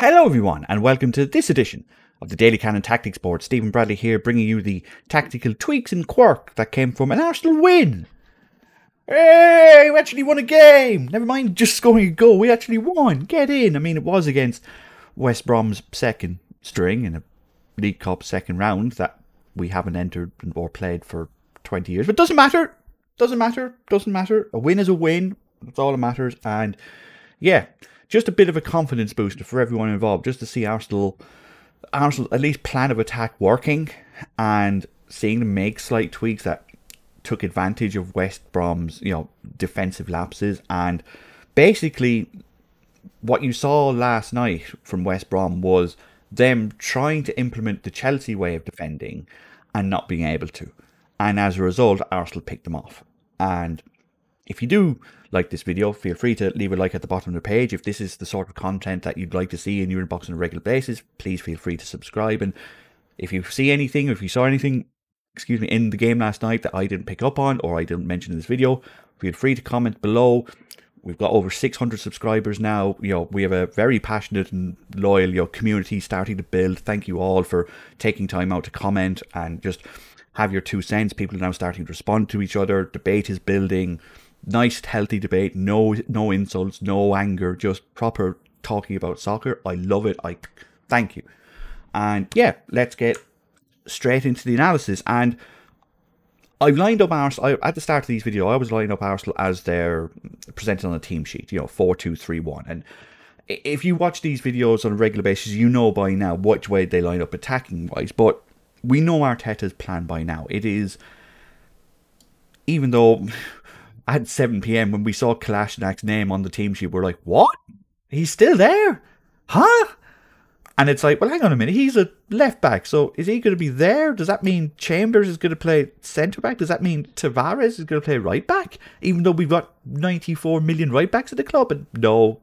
Hello everyone and welcome to this edition of the Daily Cannon Tactics Board. Stephen Bradley here, bringing you the tactical tweaks and quirk that came from an Arsenal win. Hey, we actually won a game. Never mind just scoring a goal, we actually won. Get in. I mean, it was against West Brom's second string in a League Cup second round that we haven't entered or played for 20 years. But it doesn't matter. Doesn't matter. A win is a win. That's all that matters. And yeah, just a bit of a confidence booster for everyone involved, just to see Arsenal at least plan of attack working and seeing them make slight tweaks that took advantage of West Brom's, defensive lapses. And basically what you saw last night from West Brom was them trying to implement the Chelsea way of defending and not being able to. And as a result, Arsenal picked them off. And if you do like this video, feel free to leave a like at the bottom of the page. If this is the sort of content that you'd like to see in your inbox on a regular basis, please feel free to subscribe. And if you see anything, or if you saw anything, in the game last night that I didn't pick up on or I didn't mention in this video, feel free to comment below. We've got over 600 subscribers now. We have a very passionate and loyal, community starting to build. Thank you all for taking time out to comment and just have your 2 cents. People are now starting to respond to each other. Debate is building. Nice, healthy debate. No insults, no anger. Just proper talking about soccer. I love it. I thank you. And yeah, let's get straight into the analysis. And I've lined up Arsenal at the start of these videos. I was lining up Arsenal as they're presented on a team sheet. 4-2-3-1. And if you watch these videos on a regular basis, you know by now which way they line up attacking wise. But we know Arteta's plan by now. It is, even though at 7 PM when we saw Kolashinak's name on the team sheet, we're like, what? He's still there? Huh? And it's like, well, hang on a minute. He's a left back. So is he going to be there? Does that mean Chambers is going to play centre back? Does that mean Tavares is going to play right back? Even though we've got 94 million right backs at the club? And no,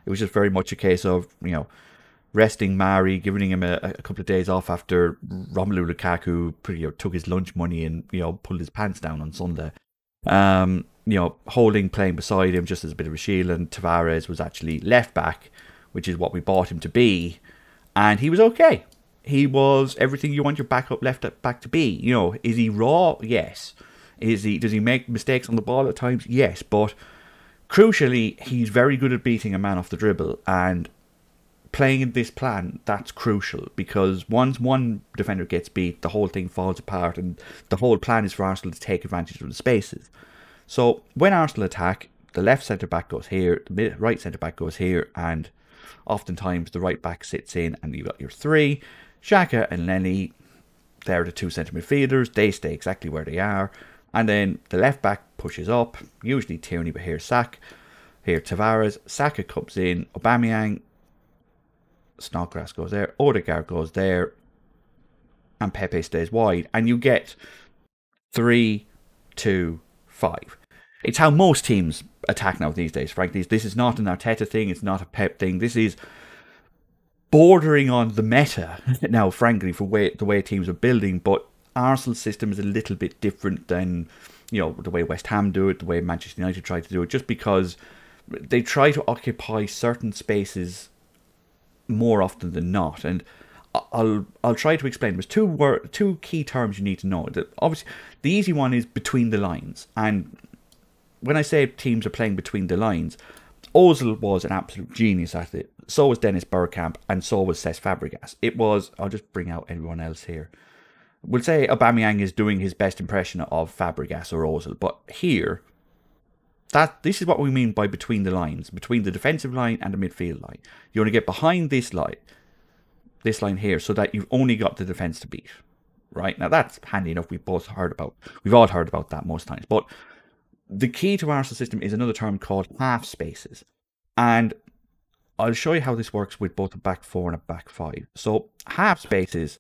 it was just very much a case of, resting Mari, giving him a couple of days off after Romelu Lukaku took his lunch money and, pulled his pants down on Sunday. Holding playing beside him just as a bit of a shield, and Tavares was actually left back, which is what we bought him to be, and he was okay. He was everything you want your backup left back to be. Is he raw? Yes. Does he make mistakes on the ball at times? Yes, but crucially, he's very good at beating a man off the dribble, and playing in this plan, that's crucial, because once one defender gets beat, the whole thing falls apart, and the whole plan is for Arsenal to take advantage of the spaces. So when Arsenal attack, the left centre-back goes here, the right centre-back goes here, and oftentimes the right back sits in, and you've got your 3. Xhaka and Lenny, they're the 2 centre midfielders, they stay exactly where they are, and then the left back pushes up, usually Tierney, but here's Saka, here Tavares, Saka comes in, Aubameyang, Snodgrass goes there, Odegaard goes there, and Pepe stays wide, and you get 3-2-5. It's how most teams attack now these days, frankly. This is not an Arteta thing, it's not a Pep thing. This is bordering on the meta now, frankly, for the way teams are building. But Arsenal's system is a little bit different than, the way West Ham do it, the way Manchester United try to do it, just because they try to occupy certain spaces more often than not. And I'll try to explain. There's two key terms you need to know. Obviously, the easy one is between the lines. And when I say teams are playing between the lines, Ozil was an absolute genius at it. So was Dennis Bergkamp, and so was Cesc Fabregas. I'll just bring out everyone else here. We'll say Aubameyang is doing his best impression of Fabregas or Ozil, but here, this is what we mean by between the lines, between the defensive line and the midfield line. You want to get behind this line here, so that you've only got the defence to beat. Right? Now that's handy enough. We've all heard about that most times. But the key to Arsenal system is another term called half spaces. And I'll show you how this works with both a back 4 and a back 5. So half spaces,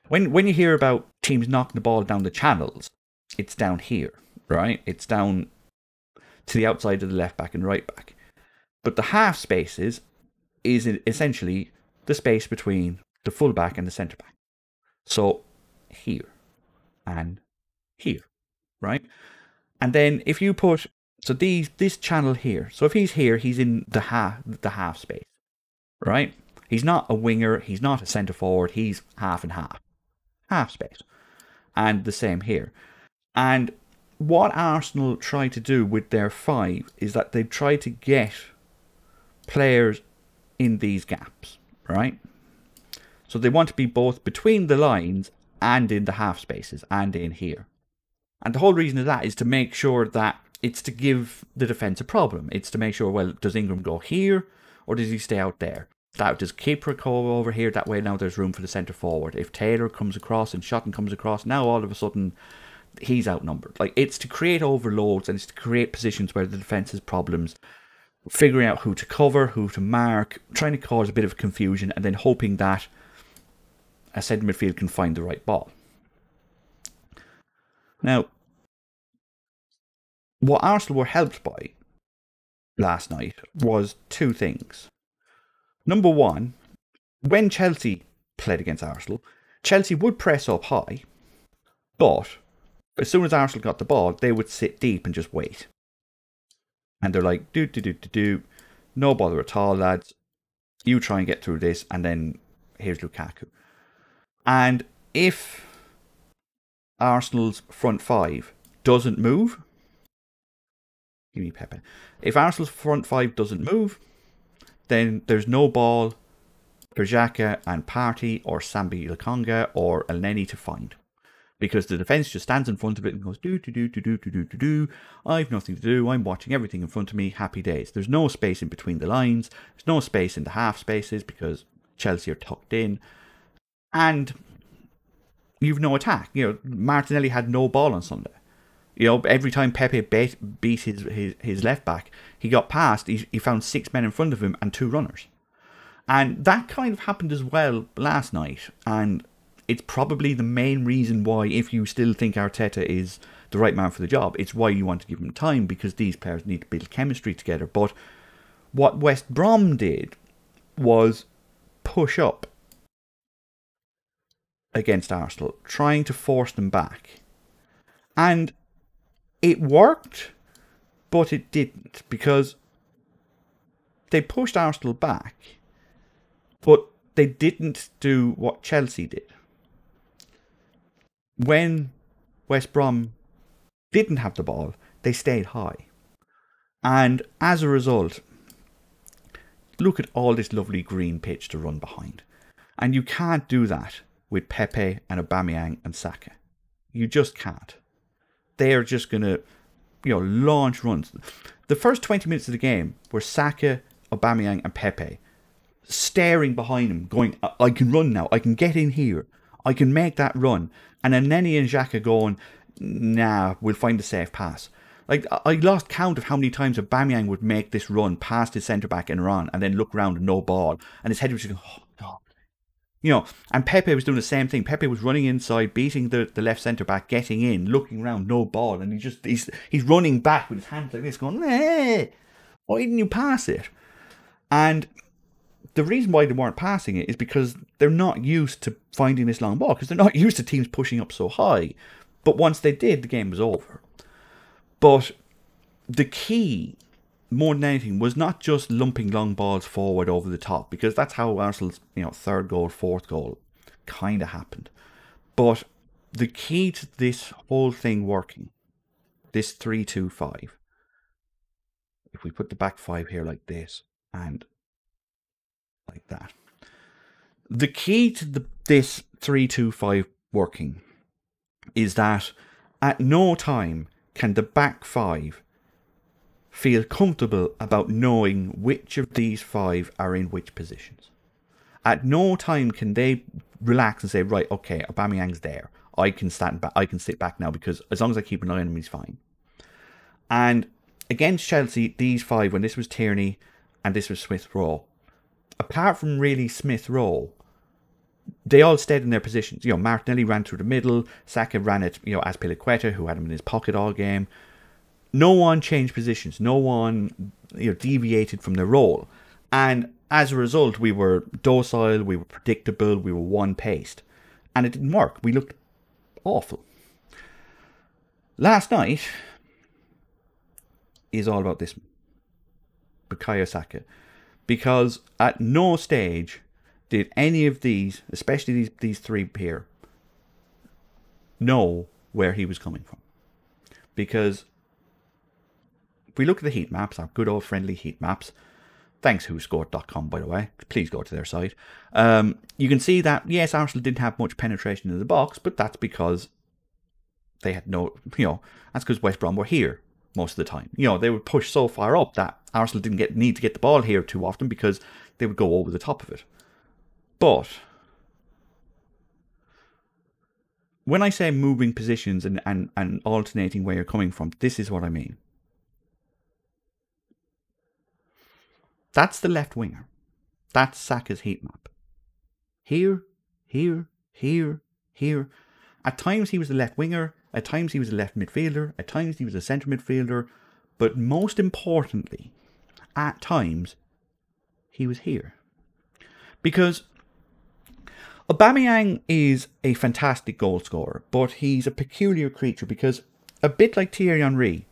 when you hear about teams knocking the ball down the channels, it's down here, right? It's down to the outside of the left back and right back. But the half spaces is essentially the space between the full back and the centre back. So here and here, right? And then if you put, so this channel here, so if he's here, he's in the half space, right? He's not a winger. He's not a centre forward. He's half and half. Half space. And the same here. And what Arsenal try to do with their 5 is that they try to get players in these gaps, right? So they want to be both between the lines and in the half spaces and in here. And the whole reason of that is to make sure that it's to give the defence a problem. It's to make sure, well, does Ingram go here or does he stay out there? Does Keeper go over here? That way now there's room for the centre forward. If Taylor comes across and Shotton comes across, now all of a sudden he's outnumbered. Like, it's to create overloads and it's to create positions where the defence has problems, figuring out who to cover, who to mark, trying to cause a bit of confusion, and then hoping that a centre midfield can find the right ball. Now, what Arsenal were helped by last night was 2 things. Number 1, when Chelsea played against Arsenal, Chelsea would press up high, but as soon as Arsenal got the ball, they would sit deep and just wait. And they're like, no bother at all, lads. You try and get through this, and then here's Lukaku. And if Arsenal's front 5 doesn't move, give me Pepe. If Arsenal's front 5 doesn't move, then there's no ball for Xhaka and Partey or Sambi Lokonga or Elneny to find. Because the defence just stands in front of it and goes, I've nothing to do, I'm watching everything in front of me, happy days. There's no space in between the lines, there's no space in the half spaces because Chelsea are tucked in. And you've no attack. You know, Martinelli had no ball on Sunday. You know, every time Pepe beat his left back, he got past, he found 6 men in front of him and 2 runners. And that kind of happened as well last night. And it's probably the main reason why, if you still think Arteta is the right man for the job, it's why you want to give him time, because these players need to build chemistry together. But what West Brom did was push up against Arsenal, trying to force them back. And it worked, but it didn't, because they pushed Arsenal back, but they didn't do what Chelsea did. When West Brom didn't have the ball, they stayed high. And as a result, look at all this lovely green pitch to run behind. And you can't do that with Pepe and Aubameyang and Saka. You just can't. They are just going to, launch runs. The first 20 minutes of the game were Saka, Aubameyang and Pepe staring behind him, going, I can run now, I can get in here, I can make that run. And then Elneny and Xhaka going, nah, we'll find a safe pass. Like, I lost count of how many times Aubameyang would make this run past his centre-back and run, and then look around and no ball. And his head was just going, oh, no. And Pepe was doing the same thing. Pepe was running inside, beating the left centre-back, getting in, looking around, no ball. And he's running back with his hands like this, going, hey, why didn't you pass it? And the reason why they weren't passing it is because they're not used to finding this long ball, because they're not used to teams pushing up so high. But once they did, the game was over. But the key, more than anything, was not just lumping long balls forward over the top, because that's how Arsenal's third goal, fourth goal kind of happened. But the key to this whole thing working, this 3-2-5, if we put the back 5 here like this and like that, the key to this 3-2-5 working is that at no time can the back 5 feel comfortable about knowing which of these 5 are in which positions. At no time can they relax and say, right, okay, Aubameyang's there, I can stand back, I can sit back now, because as long as I keep an eye on him, he's fine. And against Chelsea, these 5, when this was Tierney and this was Smith-Rowe, apart from really Smith-Rowe, they all stayed in their positions. Martinelli ran through the middle, Saka ran it, Azpilicueta, who had him in his pocket all game. No one changed positions. No one, deviated from their role. And as a result, we were docile, we were predictable, we were one-paced. And it didn't work. We looked awful. Last night is all about this Bukayo Saka. Because at no stage did any of these, especially these three here, know where he was coming from? Because if we look at the heat maps, our good old friendly heat maps, thanks whoscored.com, by the way, please go to their site, you can see that, yes, Arsenal didn't have much penetration in the box, but that's because they had no, that's because West Brom were here most of the time. They would push so far up that Arsenal didn't need to get the ball here too often because they would go over the top of it. But when I say moving positions and alternating where you're coming from, this is what I mean. That's the left winger. That's Saka's heat map. Here, here, here, here. At times he was the left winger. At times he was a left midfielder. At times he was a centre midfielder. But most importantly, at times, he was here. Because Aubameyang is a fantastic goal scorer, but he's a peculiar creature because, a bit like Thierry Henry,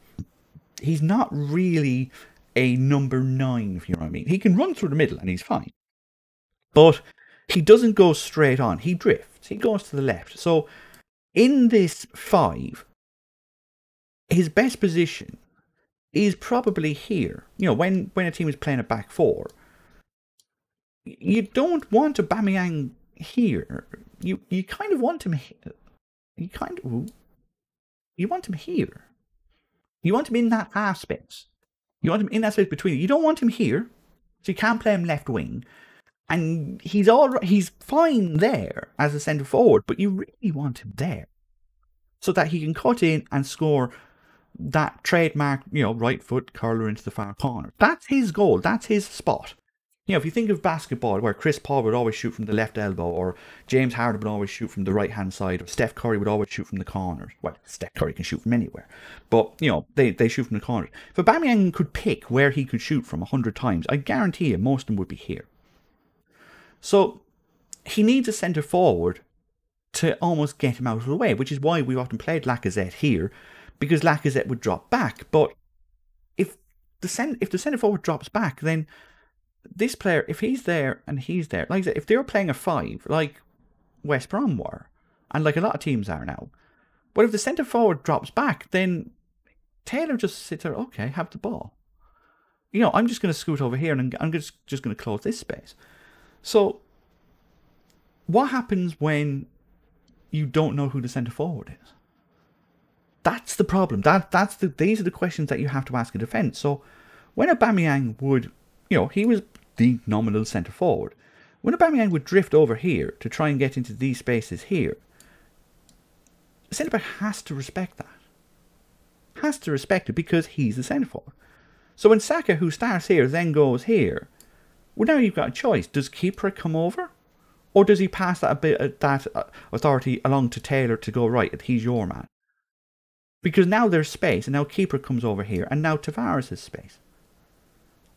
he's not really a number 9, if you know what I mean. He can run through the middle and he's fine. But he doesn't go straight on. He drifts. He goes to the left. So in this 5, his best position is probably here. When a team is playing a back 4, you don't want Aubameyang here. You kind of want him here. You want him here. You want him in that half space. You want him in that space between you. You don't want him here, so you can't play him left wing. And he's fine there as a centre forward, but you really want him there so that he can cut in and score that trademark, right foot curler into the far corner. That's his goal. That's his spot. If you think of basketball, where Chris Paul would always shoot from the left elbow, or James Harden would always shoot from the right-hand side, or Steph Curry would always shoot from the corners. Well, Steph Curry can shoot from anywhere. But, they shoot from the corners. If Aubameyang could pick where he could shoot from 100 times, I guarantee you most of them would be here. So, he needs a centre forward to almost get him out of the way, which is why we often played Lacazette here, because Lacazette would drop back. But if the centre forward drops back, then this player, if he's there and he's there, like I said, if they were playing a 5, like West Brom were, and like a lot of teams are now, but if the centre forward drops back, then Taylor just sits there, okay, have the ball. I'm just going to scoot over here and I'm just going to close this space. So, what happens when you don't know who the centre forward is? That's the problem. These are the questions that you have to ask in defence. So, when Aubameyang would, he was the nominal centre forward. When Aubameyang would drift over here to try and get into these spaces here, the centre back has to respect that. Has to respect it because he's the centre forward. So when Saka, who starts here, then goes here, well, now you've got a choice. Does Keeper come over? Or does he pass that authority along to Taylor to go, right, he's your man? Because now there's space, and now Keeper comes over here, and now Tavares has space.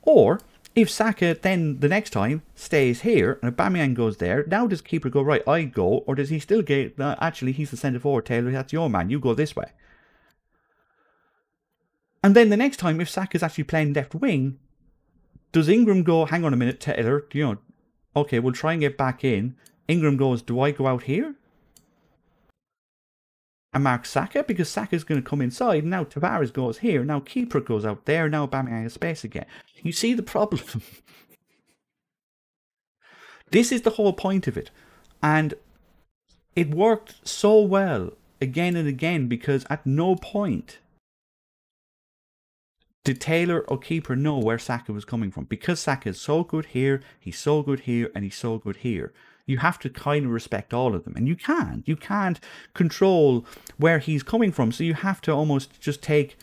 Or, if Saka then the next time stays here, and Aubameyang goes there, now does Keeper go, right, I go, or does he still get, actually he's the centre forward, Taylor, that's your man, you go this way. And then the next time, if Saka's actually playing left wing, does Ingram go, hang on a minute, Taylor, okay, we'll try and get back in. Ingram goes, do I go out here? And mark Saka, because Saka's going to come inside. Now Tavares goes here. Now Keeper goes out there. Now Aubameyang has space again. You see the problem? This is the whole point of it. And it worked so well again and again because at no point did Taylor or Keeper know where Saka was coming from. Because Saka is so good here, he's so good here, and he's so good here. You have to kind of respect all of them. And you can't. You can't control where he's coming from. So you have to almost just take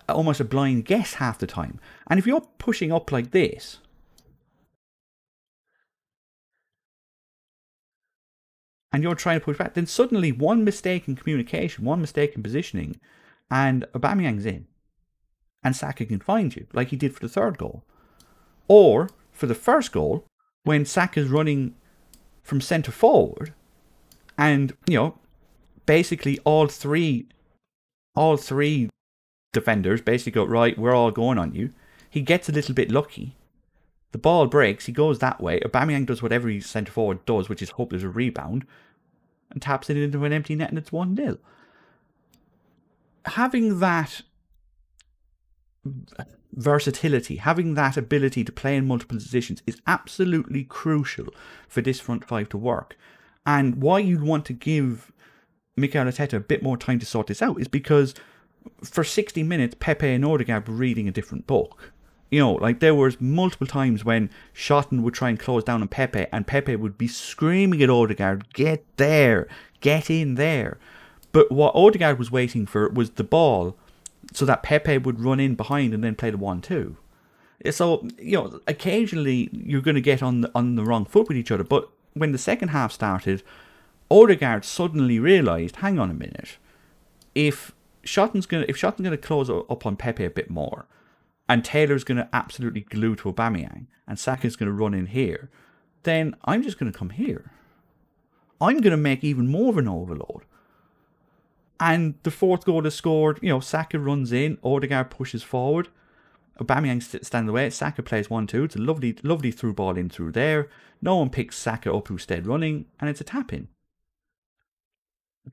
almost a blind guess half the time. And if you're pushing up like this, and you're trying to push back, then suddenly one mistake in communication, one mistake in positioning, and Aubameyang's in. And Saka can find you, like he did for the third goal. Or, for the first goal, when Saka's running from centre forward, and, basically all three defenders basically go, right, we're all going on you. He gets a little bit lucky, The ball breaks, he goes that way. Aubameyang does whatever his centre forward does, which is hope there's a rebound, and taps it into an empty net, and it's 1-0. Having that versatility, having that ability to play in multiple positions is absolutely crucial for this front five to work. And why you'd want to give Mikel Arteta a bit more time to sort this out is because for 60 minutes, Pepe and Odegaard were reading a different book. You know, like there was multiple times when Shotton would try and close down on Pepe, and Pepe would be screaming at Odegaard, get there, get in there. But what Odegaard was waiting for was the ball so that Pepe would run in behind and then play the 1-2. So, you know, occasionally you're going to get on the wrong foot with each other. But when the second half started, Odegaard suddenly realised, hang on a minute, if Shotton's going to close up on Pepe a bit more, and Taylor's going to absolutely glue to Aubameyang, and Saka's going to run in here, then I'm just going to come here. I'm going to make even more of an overload. And the fourth goal is scored, you know, Saka runs in, Odegaard pushes forward, Aubameyang stands away, Saka plays 1-2, it's a lovely through ball in through there, no one picks Saka up who's dead running, and it's a tap-in.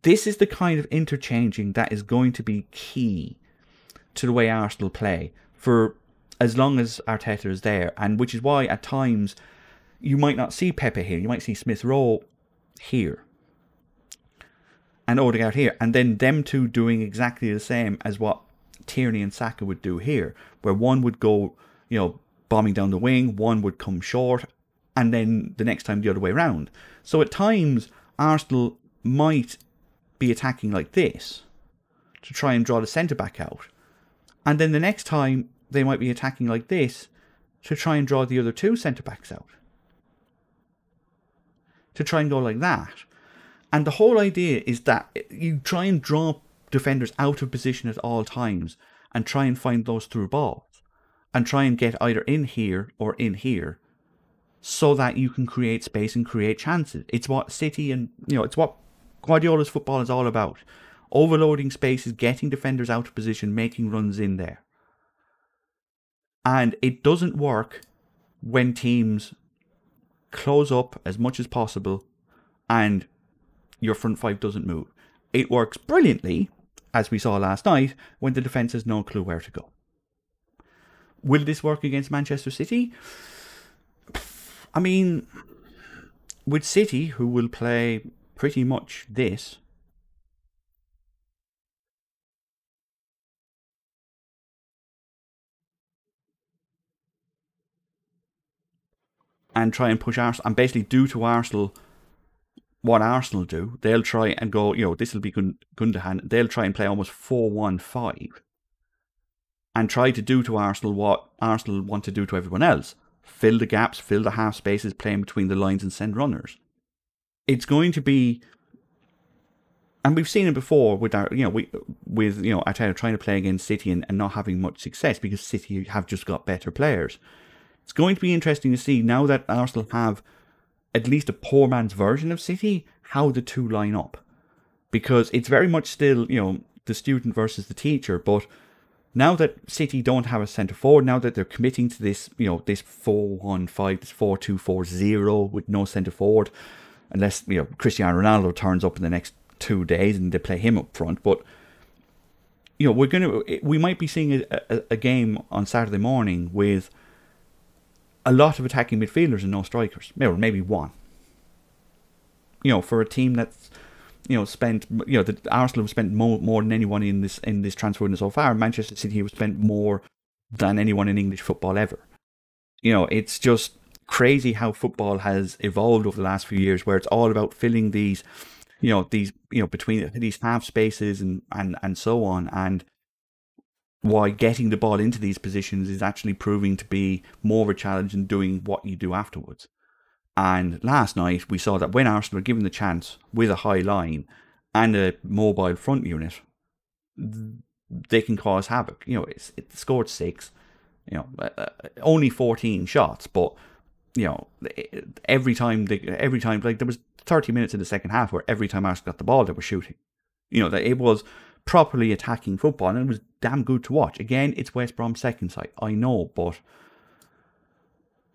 This is the kind of interchanging that is going to be key to the way Arsenal play for as long as Arteta is there, and which is why at times you might not see Pepe here, you might see Smith Rowe here and Odegaard here, and then them two doing exactly the same as what Tierney and Saka would do here, where one would go, you know, bombing down the wing, one would come short, and then the next time the other way around. So at times Arsenal might be attacking like this to try and draw the centre-back out, and then the next time they might be attacking like this to try and draw the other two centre-backs out, to try and go like that. And the whole idea is that you try and draw defenders out of position at all times and try and find those through balls and try and get either in here or in here so that you can create space and create chances. It's what City and, you know, it's what Guardiola's football is all about. Overloading spaces, getting defenders out of position, making runs in there. And it doesn't work when teams close up as much as possible and your front five doesn't move. It works brilliantly, as we saw last night, when the defence has no clue where to go. Will this work against Manchester City? I mean, with City, who will play pretty much this, and try and push Arsenal, and basically do to Arsenal what Arsenal do. They'll try and go, you know, this will be Gundogan. They'll try and play almost 4-1-5 and try to do to Arsenal what Arsenal want to do to everyone else. Fill the gaps, fill the half spaces, playing between the lines and send runners. It's going to be, and we've seen it before with our, you know, with Arteta trying to play against City and not having much success because City have just got better players. It's going to be interesting to see now that Arsenal have at least a poor man's version of City, how the two line up. Because it's very much still, you know, the student versus the teacher, but now that City don't have a centre forward, now that they're committing to this, you know, this 4-1-5, this 4-2-4-0 with no centre forward, unless, you know, Cristiano Ronaldo turns up in the next 2 days and they play him up front. But, you know, we might be seeing a game on Saturday morning with a lot of attacking midfielders and no strikers, or maybe one. You know, for a team that's, you know, spent, you know, that Arsenal have spent more than anyone in this transfer window so far. Manchester City have spent more than anyone in English football ever. You know, it's just crazy how football has evolved over the last few years, where it's all about filling these, between these half spaces and so on, and why getting the ball into these positions is actually proving to be more of a challenge than doing what you do afterwards. And last night we saw that when Arsenal are given the chance with a high line and a mobile front unit, they can cause havoc. You know, it scored 6, you know, only 14 shots, but you know, every time like there was 30 minutes in the second half where every time Arsenal got the ball they were shooting. You know, that it was properly attacking football, and it was damn good to watch. Again, it's West Brom's second side, I know, but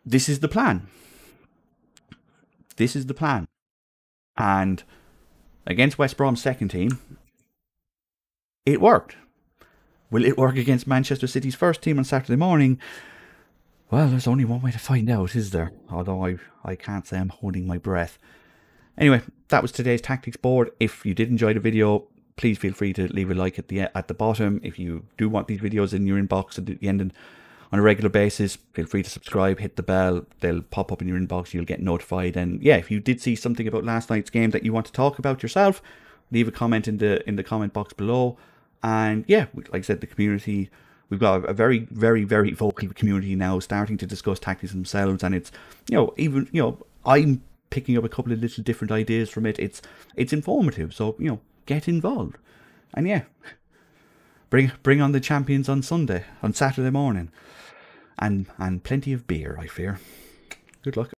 this is the plan. This is the plan. And against West Brom's second team, it worked. Will it work against Manchester City's first team on Saturday morning? Well, there's only one way to find out, is there? Although I can't say I'm holding my breath. Anyway, that was today's tactics board. If you did enjoy the video, please feel free to leave a like at the bottom. If you do want these videos in your inbox at the end and on a regular basis, feel free to subscribe, hit the bell. They'll pop up in your inbox. You'll get notified. And yeah, if you did see something about last night's game that you want to talk about yourself, leave a comment in the comment box below. And yeah, like I said, the community, we've got a very, very, very vocal community now starting to discuss tactics themselves. And it's, even, I'm picking up a couple of little different ideas from it. It's informative. So, get involved. And yeah, bring on the champions on Saturday morning. And plenty of beer, I fear. Good luck.